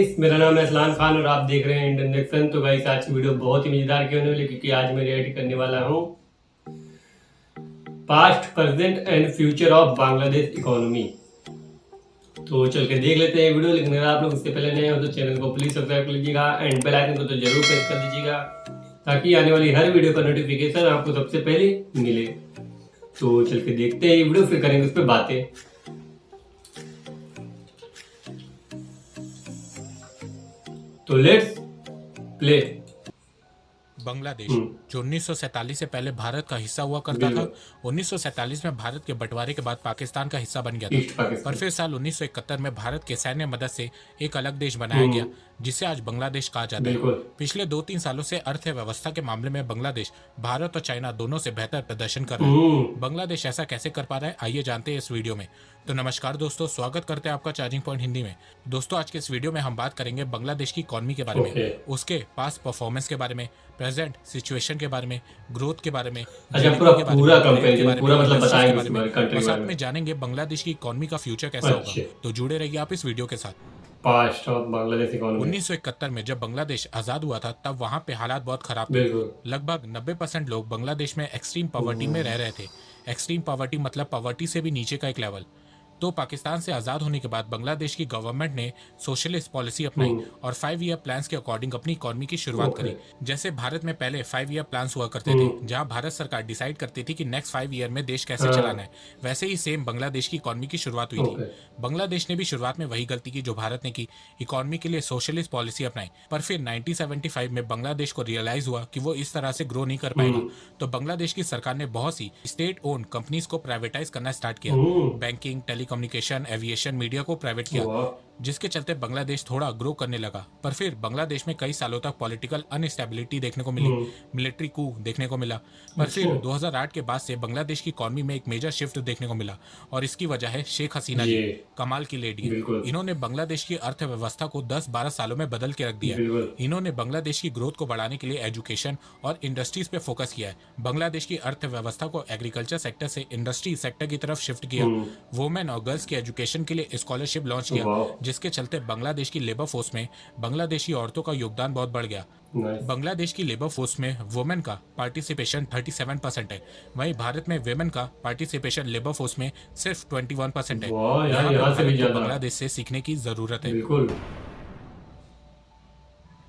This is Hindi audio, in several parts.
गाइस, मेरा नाम है असलान खान और आप देख रहे हैं इंडियन एक्शन। तो गाइस, आज की वीडियो बहुत ही मजेदार क्यों होने वाली, क्योंकि आज मैं रिएक्ट करने वाला हूँ past, present and future of Bangladesh economy. तो चल के देख लेते हैं वीडियो। लेकिन अगर आप लोग इससे पहले नए हो तो चैनल को प्लीज सब्सक्राइब कर लीजिएगा एंड बेल आइकन को तो जरूर प्रेस कर दीजिएगा, ताकि आने वाली हर वीडियो का नोटिफिकेशन आपको सबसे पहले मिले। तो चल के देखते हैं ये वीडियो, फिर करेंगे उस पर बातें। तो लेट्स प्ले। बांग्लादेश जो 1947 से पहले भारत का हिस्सा हुआ करता था, 1947 में भारत के बंटवारे के बाद पाकिस्तान का हिस्सा बन गया था। पर फिर साल 1971 में भारत के सैन्य मदद से एक अलग देश बनाया गया, जिसे आज बांग्लादेश कहा जाता है। पिछले 2-3 सालों से अर्थव्यवस्था के मामले में बांग्लादेश भारत और चाइना दोनों से बेहतर प्रदर्शन कर रहा है। बांग्लादेश ऐसा कैसे कर पा रहा है, आइए जानते हैं इस वीडियो में। तो नमस्कार दोस्तों, स्वागत करते हैं आपका चार्जिंग पॉइंट हिंदी में। दोस्तों, आज के इस वीडियो में हम बात करेंगे बांग्लादेश की इकोनॉमी के बारे में, उसके पास्ट परफॉर्मेंस के बारे में, प्रेजेंट सिचुएशन के बारे में, ग्रोथ के बारे में, और साथ में जानेंगे बांग्लादेश की इकोनॉमी का फ्यूचर कैसा होगा। तो जुड़े रहिए आप इस वीडियो के साथ। Past of Bangladesh economy. 1971 में जब बांग्लादेश आजाद हुआ था, तब वहां पे हालात बहुत खराब थे। लगभग 90% लोग बांग्लादेश में एक्सट्रीम पॉवर्टी में रह रहे थे। एक्सट्रीम पॉवर्टी मतलब पॉवर्टी से भी नीचे का एक लेवल। तो पाकिस्तान से आजाद होने के बाद बांग्लादेश की गवर्नमेंट ने सोशलिस्ट पॉलिसी अपनाई और 5 ईयर प्लान्स के अकॉर्डिंग अपनी इकोनॉमी की शुरुआत करी। जैसे भारत में पहले 5 ईयर प्लान्स हुआ करते थे, जहां भारत सरकार डिसाइड करती थी कि नेक्स्ट 5 ईयर में देश कैसे चलाना है, वैसे ही सेम बांग्लादेश की इकोनॉमी की शुरुआत हुई थी। बांग्लादेश ने भी शुरुआत में वही गलती की जो भारत ने की, इकोनॉमी के लिए सोशलिस्ट पॉलिसी अपनाई। पर फिर 1975 में बांग्लादेश को रियलाइज हुआ कि वो इस तरह से ग्रो नहीं कर पाएगा। तो बांग्लादेश की सरकार ने बहुत सी स्टेट ओन्ड कंपनीज को प्राइवेटाइज करना स्टार्ट किया। बैंकिंग, टेलीकम्युनिकेशन, एविएशन, मीडिया को प्राइवेट किया, जिसके चलते बांग्लादेश थोड़ा ग्रो करने लगा। पर फिर बांग्लादेश में कई सालों तक पॉलिटिकल अनस्टेबिलिटी देखने को मिली, मिलिट्री कू देखने को मिला। पर फिर 2008 के बाद से बांग्लादेश की इकोनॉमी में एक मेजर शिफ्ट देखने को मिला, और इसकी वजह है शेख हसीना जी, कमाल की लेडी। इन्होंने बांग्लादेश की अर्थव्यवस्था को 10-12 सालों में बदल के रख दिया। इन्होंने बांग्लादेश की ग्रोथ को बढ़ाने के लिए एजुकेशन और इंडस्ट्रीज पे फोकस किया है। बांग्लादेश की अर्थव्यवस्था को एग्रीकल्चर सेक्टर से इंडस्ट्री सेक्टर की तरफ शिफ्ट किया। वुमेन और गर्ल्स की एजुकेशन के लिए स्कॉलरशिप लॉन्च किया, जिसके चलते बांग्लादेश की लेबर फोर्स में बांग्लादेशी औरतों का योगदान बहुत बढ़ गया। बांग्लादेश की लेबर फोर्स में वुमेन का पार्टिसिपेशन 37% है, वहीं भारत में वुमेन का पार्टिसिपेशन लेबर फोर्स में सिर्फ 21% है। यहाँ पे बांग्लादेश से सीखने की जरूरत है।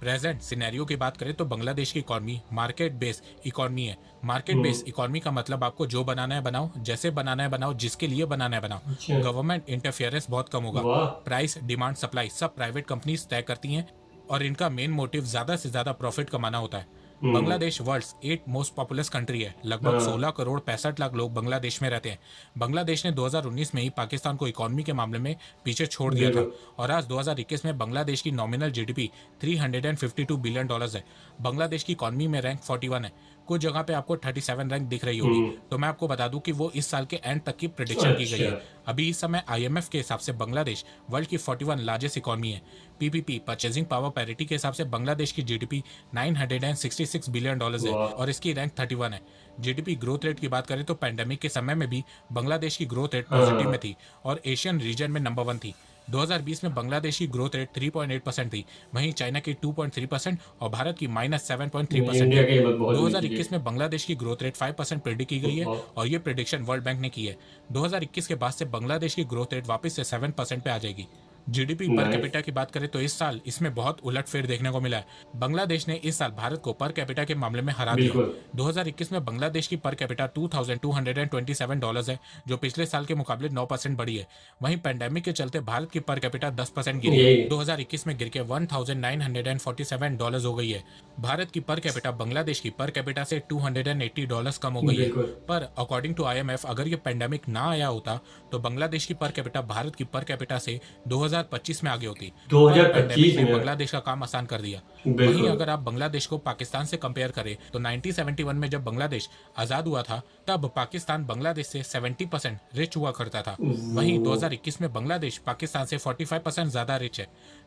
प्रेजेंट सिनेरियो की बात करें तो बांग्लादेश की इकोनॉमी मार्केट बेस्ड इकोनॉमी है। मार्केट बेस्ड इकोनॉमी का मतलब आपको जो बनाना है बनाओ, जैसे बनाना है बनाओ, जिसके लिए बनाना है बनाओ। गवर्नमेंट इंटरफेरेंस बहुत कम होगा। प्राइस, डिमांड, सप्लाई सब प्राइवेट कंपनीज तय करती हैं, और इनका मेन मोटिव ज्यादा से ज्यादा प्रॉफिट कमाना होता है। Bangladesh world's 8 most populous country है। लगभग 16 करोड़ 65 लाख लोग बांग्लादेश में रहते हैं। बांग्लादेश ने 2019 में ही पाकिस्तान को इकोनॉमी के मामले में पीछे छोड़ दिया था, और आज 2021 में बांग्लादेश की नॉमिनल जीडीपी $352 बिलियन है। बांग्लादेश की इकोनॉमी में रैंक 41 है। कुछ जगह पे आपको 37 रैंक दिख रही होगी। तो मैं आपको बता दूं कि वो इस साल के एंड तक की प्रेडिक्शन की गई है। अभी इस समय IMF के हिसाब से बांग्लादेश वर्ल्ड की 41 लार्जेस्ट इकोनॉमी है। PPP परचेजिंग पावर पैरिटी के हिसाब से बांग्लादेश की जीडीपी $966 बिलियन है, और इसकी रैंक 31 है। जीडीपी ग्रोथ रेट की बात करें तो पैंडेमिक के समय में भी बांग्लादेश की ग्रोथ रेट पॉजिटिव में थी, और एशियन रीजन में नंबर 1 थी। 2020 में बांग्लादेश की ग्रोथ रेट 3.8% थी, वहीं चाइना की 2.3% और भारत की -7.3% है। 2021 में बांग्लादेश की ग्रोथ रेट 5% प्रेडिक्ट की गई है, और ये प्रेडिक्शन वर्ल्ड बैंक ने की है। 2021 के बाद से बांग्लादेश की ग्रोथ रेट वापस से 7% पे आ जाएगी। जीडीपी पर कैपिटा की बात करें तो इस साल इसमें बहुत उलटफेर देखने को मिला है। बांग्लादेश ने इस साल भारत को पर कैपिटा के मामले में हरा दिया। 2021 में बांग्लादेश की पर कैपिटा $2,227 है, जो पिछले साल के मुकाबले 9% बढ़ी है। वहीं पैंडेमिक के चलते भारत की पर कैपिटा 10% गिरी, 2021 में गिर के $1,947 हो गई है। भारत की पर कैपिटा बांग्लादेश की पर कैपिटा से $280 कम हो गई है। पर अकॉर्डिंग टू IMF, अगर ये पैंडेमिक ना आया होता तो बांग्लादेश की पर कैपिटा भारत की पर कैपिटा से 2025 में आगे होती। 2025 में बांग्लादेश का काम आसान कर दिया। वहीं अगर आप बांग्लादेश को पाकिस्तान से कंपेयर करें तो 1971 में जब बांग्लादेश आजाद हुआ था, तब पाकिस्तान बांग्लादेश से 70% रिच हुआ करता था। वहीं 2021 में बांग्लादेश पाकिस्तान से 45% ज्यादा रिच है।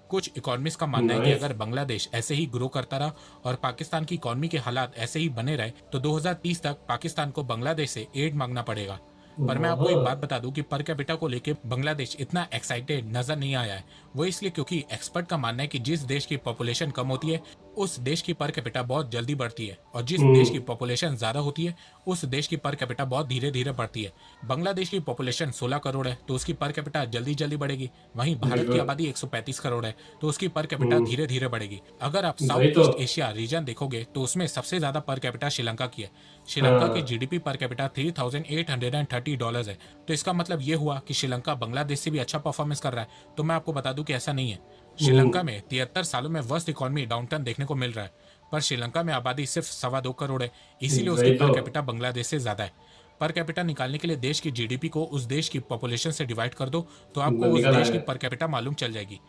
कुछ इकोनॉमिस्ट का मानना है कि अगर बांग्लादेश ऐसे ही ग्रो करता रहा और पाकिस्तान की इकोनॉमी के हालात ऐसे ही बने रहे तो 2030 तक पाकिस्तान को बांग्लादेश से एड मांगना पड़ेगा। पर मैं आपको एक वाह। बात बता दूं कि पर कैपिटा को लेके बांग्लादेश इतना एक्साइटेड नजर नहीं आया है। वो इसलिए क्योंकि एक्सपर्ट का मानना है कि जिस देश की पॉपुलेशन कम होती है उस देश की पर कैपिटा बहुत जल्दी बढ़ती है, और जिस देश की पॉपुलेशन ज्यादा होती है उस देश की पर कैपिटा बहुत धीरे धीरे बढ़ती है। बांग्लादेश की पॉपुलेशन 16 करोड़ है तो उसकी पर कैपिटा जल्दी जल्दी बढ़ेगी। वहीं भारत की बिल्कुल। आबादी 135 करोड़ है तो उसकी पर कैपिटा धीरे धीरे बढ़ेगी। अगर आप वही साउथ तो। ईस्ट एशिया रीजन देखोगे तो उसमें सबसे ज्यादा पर कैपिटा श्रीलंका की है। श्रीलंका की हाँ। जीडीपी पर कैपिटा $3,830 है। तो इसका मतलब ये हुआ कि श्रीलंका बांग्लादेश से भी अच्छा परफॉर्मेंस कर रहा है। तो मैं आपको बता दूं कि ऐसा नहीं है। श्रीलंका में 73 सालों में वर्स्ट इकोनॉमी डाउनटर्न देखने को मिल रहा है, पर श्रीलंका में आबादी सिर्फ 2.25 करोड़ है, इसीलिए उसकी वही पर तो। कैपिटा बांग्लादेश से ज्यादा है। पर कैपिटा निकालने के लिए देश की जीडीपी को उस देश की पॉपुलेशन से डिवाइड कर दो तो आपको उस निकल देश की आएगा। पर कैपिटा मालूम चल जाएगी।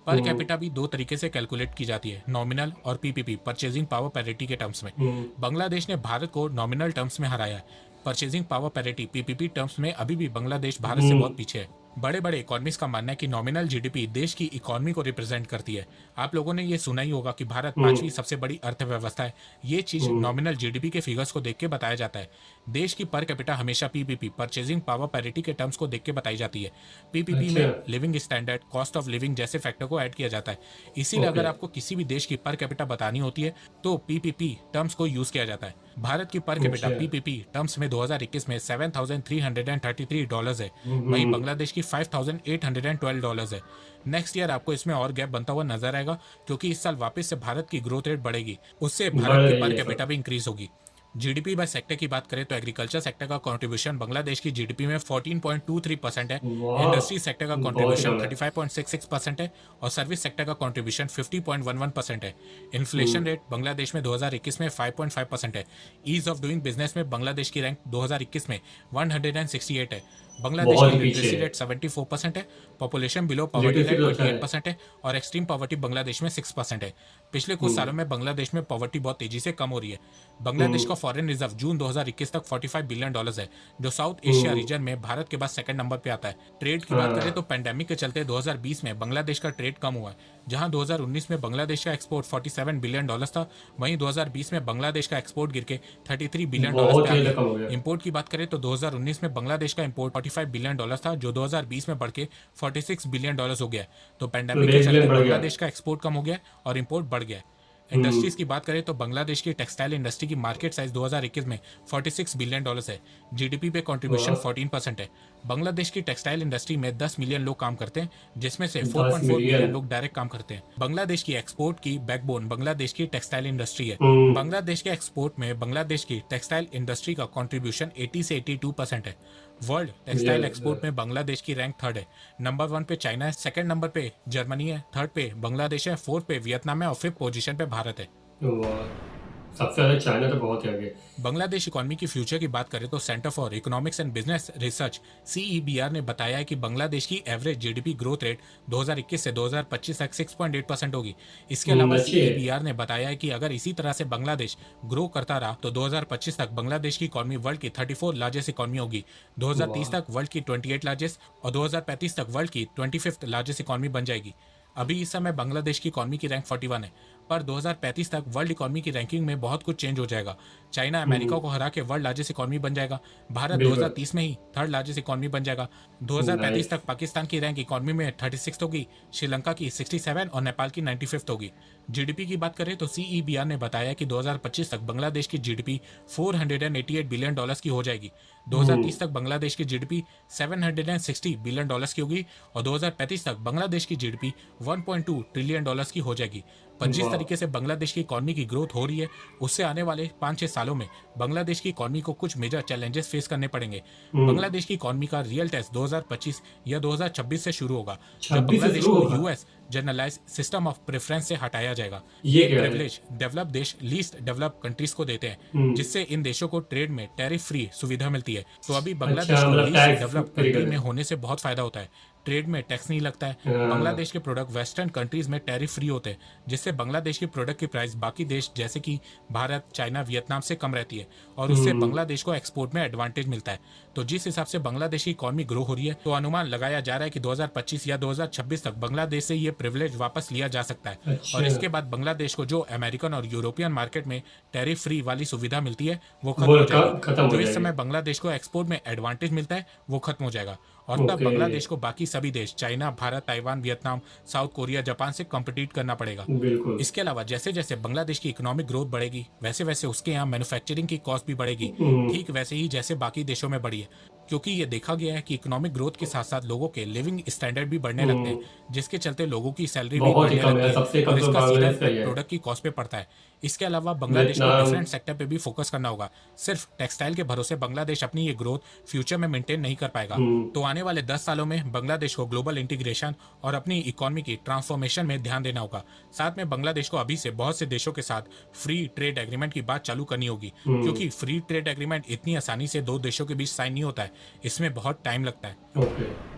पर कैपिटा भी दो तरीके से कैलकुलेट की जाती है, नॉमिनल और पीपीपी, परचेजिंग पावर पैरिटी के टर्म्स में। बांग्लादेश ने भारत को नॉमिनल टर्म्स में हराया है। Purchasing power parity PPP terms में अभी भी बांग्लादेश भारत से बहुत पीछे है। बड़े बड़े इकोनॉमिस्ट का मानना है कि नॉमिनल जीडीपी देश की इकोनॉमी को रिप्रेजेंट करती है। आप लोगों ने ये सुना ही होगा कि भारत पांचवी सबसे बड़ी अर्थव्यवस्था है। ये चीज नॉमिनल जीडीपी के फिगर्स को देख के बताया जाता है। देश की पर कैपिटा हमेशा पीपीपी, परचेजिंग पावर पैरिटी के टर्म्स को देख के बताई जाती है। पीपीपी अच्छा। में living standard, cost of living जैसे फैक्टर को ऐड किया जाता है। इसीलिए ओके। अगर आपको किसी भी देश की पर कैपिटा बतानी होती है तो पीपीपी टर्म्स को यूज किया जाता है। भारत की पर कैपिटा अच्छा। पीपीपी टर्म्स में 2021 में $7,333 है। वहीं बांग्लादेश की $5,812 है। नेक्स्ट ईयर आपको इसमें और गैप बनता हुआ नजर आएगा, क्योंकि इस साल वापस से भारत की ग्रोथ रेट बढ़ेगी, उससे बढ़ भारत की रही पर है कैपिटा सब। भी इंक्रीज होगी। जीडीपी बाय सेक्टर की बात करें तो एग्रीकल्चर सेक्टर का कंट्रीब्यूशन बांग्लादेश की जीडीपी में 14.23% है। वाह। इंडस्ट्री सेक्टर का बहुत कंट्रीब्यूशन कम है। 35.66% है और सर्विस सेक्टर का कंट्रीब्यूशन 50.11% है। इन्फ्लेशन रेट बांग्लादेश में 2021 में 5.5% है। ईज ऑफ डूइंग बिजनेस में बांग्लादेश की रैंक 2021 में 168 है। बांग्लादेश बहुत की ही पीछे लिटरेसी है। रेट 74% है। Population below poverty literacy line तो अच्छा है। 28% है और एक्सट्रीम पॉवर्टी बांग्लादेश में 6% है। पिछले कुछ सालों में बांग्लादेश में पॉवर्टी बहुत तेजी से कम हो रही है। बांग्लादेश का फॉरेन रिजर्व जून 2021 तक $45 बिलियन है, जो साउथ एशिया रीजन में भारत के बाद सेकंड नंबर पे आता है। ट्रेड की बात करें तो पेंडेमिक के चलते 2020 में बांग्लादेश का ट्रेड कम हुआ है। जहां 2019 में बांग्लादेश का एक्सपोर्ट $47 बिलियन था, वहीं 2020 में बांग्लादेश का एक्सपोर्ट गिर के $33 बिलियन बहुत पे आ ही गया। कम हो गया। इंपोर्ट की बात करें तो 2019 में बांग्लादेश का इंपोर्ट $45 बिलियन था, जो 2020 में बढ़ के $46 बिलियन हो गया। तो तो पेंडेमिक के देश चलते में बढ़ गया। बांग्लादेश का एक्सपोर्ट कम हो गया और इंपोर्ट बढ़ गया। इंडस्ट्रीज की बात करें तो बांग्लादेश की टेक्सटाइल इंडस्ट्री की मार्केट साइज 2021 में $46 बिलियन है। जीडीपी पे कंट्रीब्यूशन 14% है। बांग्लादेश की टेक्सटाइल इंडस्ट्री में 10 मिलियन लोग काम करते हैं, जिसमें से 4.4 मिलियन मिलियन लोग डायरेक्ट काम करते हैं। बांग्लादेश की एक्सपोर्ट की बैकबोन बांग्लादेश की टेक्सटाइल इंडस्ट्री है। बांग्लादेश के एक्सपोर्ट में बांग्लादेश की टेक्सटाइल इंडस्ट्री का कंट्रीब्यूशन 80 से 82% है। वर्ल्ड टेक्सटाइल एक्सपोर्ट में बांग्लादेश की रैंक थर्ड है। नंबर 1 पे चाइना है, सेकंड नंबर पे जर्मनी है, थर्ड पे बांग्लादेश है, फोर्थ पे वियतनाम है और फिफ्थ पोजीशन पे भारत है। वाह। सबसे ज्यादा चाइना तो बहुत है आगे। बांग्लादेश इकोनॉमी की फ्यूचर की बात करें तो centre for economics and business research CEBR ने बताया है कि बांग्लादेश की एवरेज जीडीपी ग्रोथ रेट 2021 से 2025 तक 6.8% होगी। इसके अलावा अच्छी है। सीईबीआर ने बताया है कि अगर इसी तरह से बांग्लादेश ग्रो करता रहा तो 2025 तक बांग्लादेश की इकोनॉमी वर्ल्ड की 34 लार्जेस्ट इकोनॉमी होगी, 2030 तक वर्ल्ड की 28 लार्जेस्ट और 2035 तक वर्ल्ड की 25th लार्जेस्ट इकोनॉमी बन जाएगी। अभी इस समय बांग्लादेश की इकोनॉमी की रैंक 41 है, पर 2035 तक वर्ल्ड इकोनॉमी की रैंकिंग में बहुत कुछ चेंज हो जाएगा। चाइना अमेरिका को हरा के वर्ल्ड लार्जेस्ट इकोनॉमी बन जाएगा। भारत बिल्कुल। 2030 में ही थर्ड लार्जेस्ट इकोनॉमी बन जाएगा। 2035 तक पाकिस्तान की रैंक इकोनॉमी में 36 होगी, श्रीलंका की 67 और नेपाल की 95 होगी। जीडीपी की बात करें तो सीईबीआर ने बताया कि 2025 तक बांग्लादेश की जीडीपी $488 बिलियन की हो जाएगी। 2030 तक बांग्लादेश की जीडीपी $760 बिलियन की होगी और 2035 तक बांग्लादेश की जीडीपी $1.2 ट्रिलियन की हो जाएगी। पर जिस तरीके से बांग्लादेश की इकोनॉमी की ग्रोथ हो रही है, उससे आने वाले 5-6 सालों में बांग्लादेश की इकोनॉमी को कुछ मेजर चैलेंजेस फेस करने पड़ेंगे। बांग्लादेश की इकोनॉमी का रियल टेस्ट 2025 या 2026 से शुरू होगा, जब 26 से बांग्लादेश शुरू को होगा। US generalize system of preference से हटाया जाएगा। ये क्या है? प्रिविलेज डेवलप देश लीस्ट डेवलप कंट्रीज को देते हैं, जिससे इन देशों को ट्रेड में टैरिफ फ्री सुविधा मिलती है। तो अभी बांग्लादेश को मतलब लीस्ट टैक्स डेवलप फ्री कर कंट्री दे। में होने से बहुत फायदा होता है। ट्रेड में टैक्स नहीं लगता है। हाँ। बांग्लादेश के प्रोडक्ट वेस्टर्न कंट्रीज में टैरिफ फ्री होते हैं, जिससे बांग्लादेश की प्रोडक्ट की प्राइस बाकी देश जैसे कि भारत, चाइना, वियतनाम से कम रहती है और उससे बांग्लादेश को एक्सपोर्ट में एडवांटेज मिलता है। तो जिस हिसाब से बांग्लादेश की इकोनॉमी ग्रो हो रही है, तो अनुमान लगाया जा रहा है कि 2025 या 2026 तक बांग्लादेश से ये प्रिविलेज वापस लिया जा सकता है। अच्छा। और इसके बाद बांग्लादेश को जो अमेरिकन और यूरोपियन मार्केट में टैरिफ फ्री वाली सुविधा मिलती है वो खत्म वो हो जाएगी। खत्म हो जो इस जाएगी। समय बांग्लादेश को एक्सपोर्ट में एडवांटेज मिलता है वो खत्म हो जाएगा। और तब ओके। बांग्लादेश को बाकी सभी देश China, Bharat, Taiwan, Vietnam, south Korea, Japan से कम्पिटिट करना पड़ेगा। बिल्कुल। इसके अलावा जैसे जैसे बांग्लादेश की इकोनॉमिक ग्रोथ बढ़ेगी वैसे वैसे उसके यहाँ मैन्युफैक्चरिंग की कॉस्ट भी बढ़ेगी, ठीक वैसे ही जैसे बाकी देशों में बढ़ी है। क्योंकि ये देखा गया है कि इकोनॉमिक ग्रोथ के साथ साथ लोगों के लिविंग स्टैंडर्ड भी बढ़ने लगते हैं, जिसके चलते लोगों की सैलरी भी बहुत ही बढ़ने कम है, लगती सबसे है कम और तो इसका सीधा बांग्लादेश का ही इफेक्ट है। प्रोडक्ट की कॉस्ट पे पड़ता है। इसके अलावा बांग्लादेश को वियतनाम। डिफरेंट सेक्टर पे भी फोकस करना होगा। सिर्फ टेक्सटाइल के भरोसे बांग्लादेश अपनी ये ग्रोथ फ्यूचर में मेंटेन नहीं कर पाएगा। तो आने वाले 10 सालों में बांग्लादेश को ग्लोबल इंटीग्रेशन और अपनी इकोनॉमी की ट्रांसफॉर्मेशन में ध्यान देना होगा। साथ में बांग्लादेश को अभी से बहुत से देशों के साथ फ्री ट्रेड एग्रीमेंट की बात चालू करनी होगी, क्योंकि फ्री ट्रेड एग्रीमेंट इतनी आसानी से दो देशों के बीच साइन नहीं होता है, इसमें बहुत टाइम लगता है। ओके।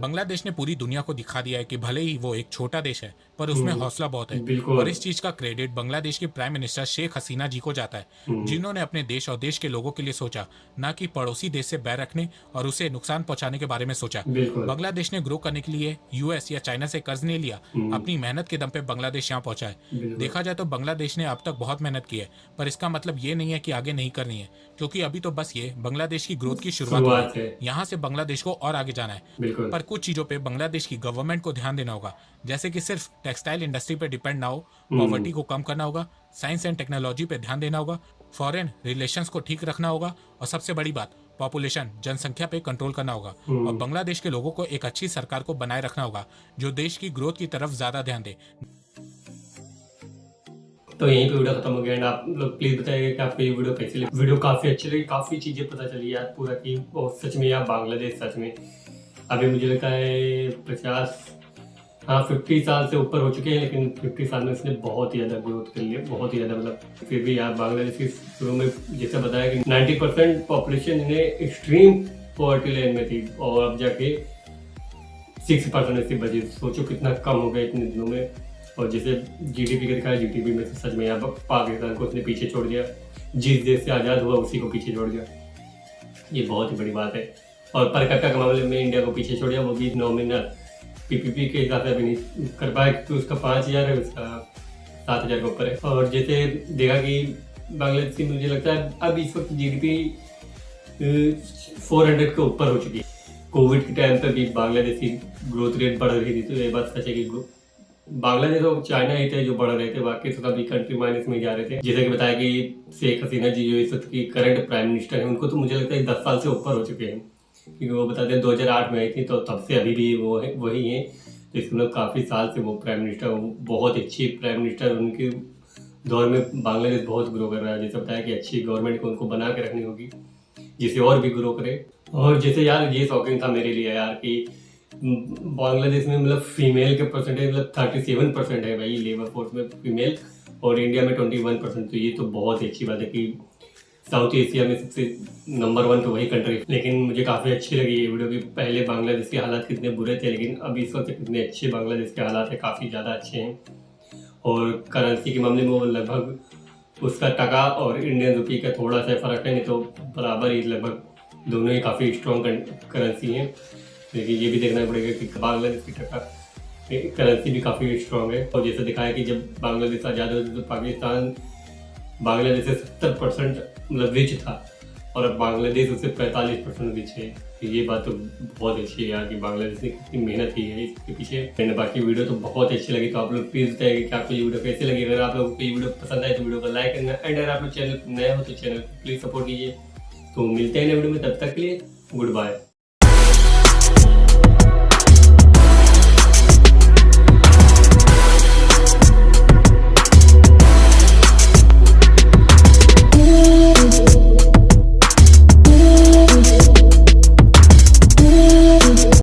बांग्लादेश ने पूरी दुनिया को दिखा दिया है कि भले ही वो एक छोटा देश है पर उसमें हौसला बहुत है। बिल्कुल। और इस चीज का क्रेडिट बांग्लादेश की प्राइम मिनिस्टर शेख हसीना जी को जाता है, जिन्होंने अपने देश और देश के लोगों के लिए सोचा, ना कि पड़ोसी देश से बैर रखने और उसे नुकसान पहुंचाने के बारे में सोचा। बिल्कुल। बांग्लादेश ने ग्रो करने के लिए यूएस या चाइना से कर्ज नहीं लिया, अपनी मेहनत के दम पे बांग्लादेश यहाँ पहुंचा है। बिल्कुल। देखा जाए तो बांग्लादेश ने अब तक बहुत मेहनत की है, पर इसका मतलब ये नहीं है कि आगे नहीं करनी है, क्योंकि अभी तो बस ये बांग्लादेश की ग्रोथ की शुरुआत शुरुआत है। है। यहाँ से बांग्लादेश को और आगे जाना है। बिल्कुल। पर कुछ चीजों पे बांग्लादेश की गवर्नमेंट को ध्यान देना होगा, जैसे कि सिर्फ टेक्सटाइल इंडस्ट्री पे डिपेंड ना हो, पॉवर्टी को कम करना होगा, साइंस एंड टेक्नोलॉजी पे ध्यान देना होगा, फॉरेन रिलेशंस को ठीक रखना होगा और सबसे बड़ी बात पॉपुलेशन जनसंख्या पे कंट्रोल करना होगा। और बांग्लादेश के लोगों को एक अच्छी सरकार को बनाए रखना होगा जो देश की ग्रोथ की तरफ ज्यादा ध्यान दे। तो यहीं पे वीडियो खत्म हो गया। एंड आप लोग प्लीज बताइए कि आपको ये वीडियो कैसी लगी। वीडियो काफी अच्छी लगी, काफी चीजें पता चली यार पूरा की बहुत सच में यार बांग्लादेश सच में अभी मुझे लगता है 50 साल से ऊपर हो चुके हैं, लेकिन 50 साल में इसने बहुत ही ज़्यादा ग्रोथ कर लिया, बहुत ही ज़्यादा। मतलब फिर भी यार बांग्लादेश की शुरू में जैसे बताया कि 90% पॉपुलेशन इन्हें एक्सट्रीम पॉवर्टी लाइन में थी और अब जाके 6% इससे बची। सोचो कितना कम हो गया इतने दिनों में। और जैसे जीडीपी का दिखाया, जीडीपी में सच में यहाँ पाकिस्तान को उसने पीछे छोड़ दिया, जिस देश से आज़ाद हुआ उसी को पीछे छोड़ दिया। ये बहुत ही बड़ी बात है। और पर कैपिटा के मामले में इंडिया को पीछे छोड़ दिया, वो भी नॉमिनल पीपीपी के हिसाब से अभी नहीं कर पाया, क्योंकि उसका 5000 है, उसका 7000 के ऊपर है। और जैसे देखा कि बांग्लादेश की मुझे लगता है अब इस वक्त जीडीपी 400 के ऊपर हो चुकी है। कोविड के टाइम पर भी बांग्लादेश की ग्रोथ रेट बढ़ रही थी, तो ये बात सच है कि बांग्लादेश और चाइना ही थे जो बढ़ रहे थे, बाकी तो सभी कंट्री माइनस में जा रहे थे। जैसे कि बताया कि शेख हसीना जी जो इस वक्त की करंट प्राइम मिनिस्टर है, उनको तो मुझे लगता है 10 साल से ऊपर हो चुके हैं, क्योंकि वो बताते हैं 2008 में आई थी, तो तब से अभी भी वो है वही हैं। तो इसमें मतलब काफ़ी साल से वो प्राइम मिनिस्टर, बहुत अच्छी प्राइम मिनिस्टर, उनके दौर में बांग्लादेश बहुत ग्रो कर रहा है। जैसे बताया कि अच्छी गवर्नमेंट को उनको बना के रखनी होगी जिससे और भी ग्रो करे। और जैसे यार ये शॉकिंग था मेरे लिए यार कि बांग्लादेश में मतलब फीमेल के परसेंटेज मतलब 37% है भाई लेबर फोर्स में फीमेल, और इंडिया में 21%। तो ये तो बहुत अच्छी बात है कि साउथ एशिया में सबसे नंबर 1 तो वही कंट्री। लेकिन मुझे काफ़ी अच्छी लगी ये वीडियो कि पहले बांग्लादेश के हालात कितने बुरे थे, लेकिन अभी इस वक्त कितने अच्छे बांग्लादेश के हालात है, काफ़ी ज़्यादा अच्छे हैं। और करेंसी के मामले में वो लगभग उसका टका और इंडियन रुपये का थोड़ा सा फ़र्क है, नहीं तो बराबर ही लगभग दोनों ही काफ़ी स्ट्रॉन्ग करेंसी हैं। लेकिन ये भी देखना पड़ेगा कि बांग्लादेश की टका करेंसी भी काफ़ी स्ट्रॉन्ग है। और जैसे दिखाया कि जब बांग्लादेश आज़ाद हुआ तो पाकिस्तान बांग्लादेश से 70% मतलब रिच था, और अब बांग्लादेश उससे 45% रिच है। तो ये बात तो बहुत अच्छी है यार कि बांग्लादेश ने कितनी मेहनत की है इसके पीछे। एंड बाकी वीडियो तो बहुत अच्छी लगी, तो आप लोग प्लीज़ बताइए कि आपको ये वीडियो कैसे लगी। अगर आप लोगों को ये वीडियो पसंद आए तो वीडियो को लाइक करना, एंड अगर आप लोग चैनल नए हो तो चैनल को प्लीज़ सपोर्ट कीजिए। तो मिलते हैं नए वीडियो में, तब तक के लिए गुड बाय।